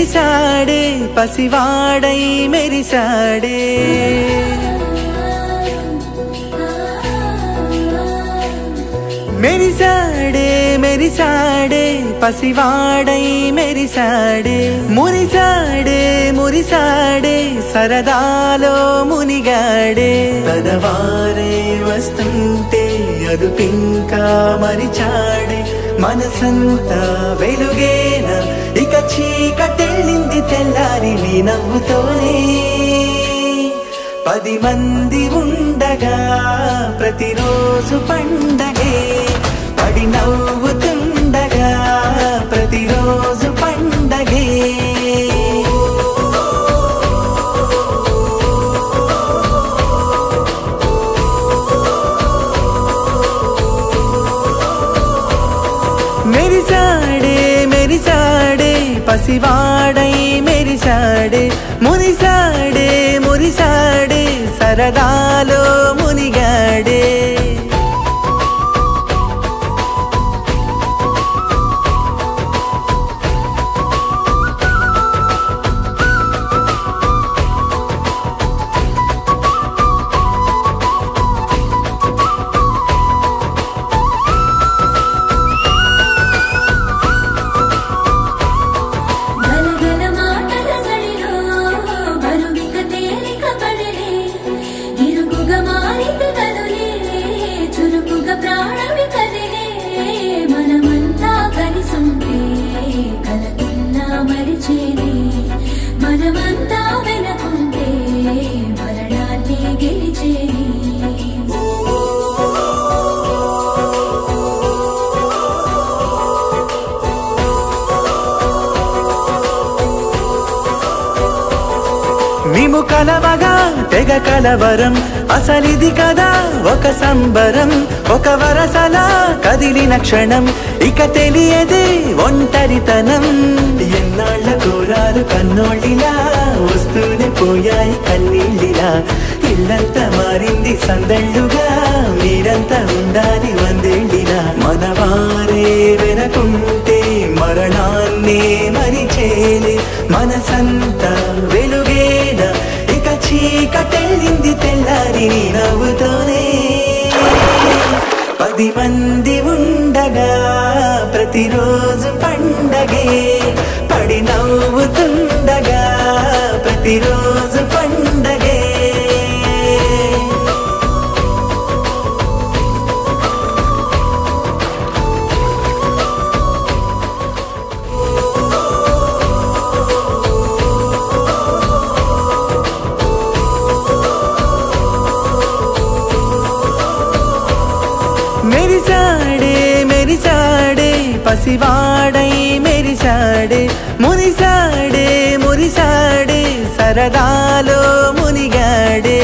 మెరిసాడే పసివాడై మెరిసాడే మెరిసాడే మెరిసాడే పసివాడై మెరిసాడే మురిసాడే మురిసాడే సరదాలో మునిగాడే తనవారే వస్తుంటే అదుపింకా మరిచాడే మనసంతా వెలుగేన ఇక చీకటెళ్ళింది తెల్లారి నీ నవ్వుతోనే 10 మంది ఉండగా ప్రతిరోజు పండగే పడి నవ్వుతుండగా ప్రతిరోజు పండగే మెరిసాడే మెరిసాడే పసివాడై మెరిసాడే మురిసాడే మురిసాడే సరదాలో మునిగాడే మనమంతా వెనకుంటే మరణాన్ని గెలిచేది మేము కలవగా తెగ కలవరం అసలిది కదా ఒక సంబరం ఒక వరసలా కదిలిన క్షణం ఇక తెలియదే ఒంటరితనం ఎన్నాళ్ళ కోరాలు కన్నోళ్ళిలా వస్తూనే పోయాయి కన్నీళ్ళిలా ఇల్లంతా మారింది సందళ్ళుగా మీరంతా ఉండాలి వందేళ్ళిలా మనవారే వెనకుంటే మరణాన్నే మరిచేలే మనసంతా వెలుగేన ఇక చీకటెళ్ళింది తెల్లారి నీ నవ్వుతోనే 10 మంది ఉండగా ప్రతిరోజు పండగే పడి నవ్వుతుండగా ప్రతిరోజు పండగే మెరిసాడే మెరిసాడే పసివాడై మెరిసాడే మురిసాడే మురిసాడే సరదాలో మునిగాడే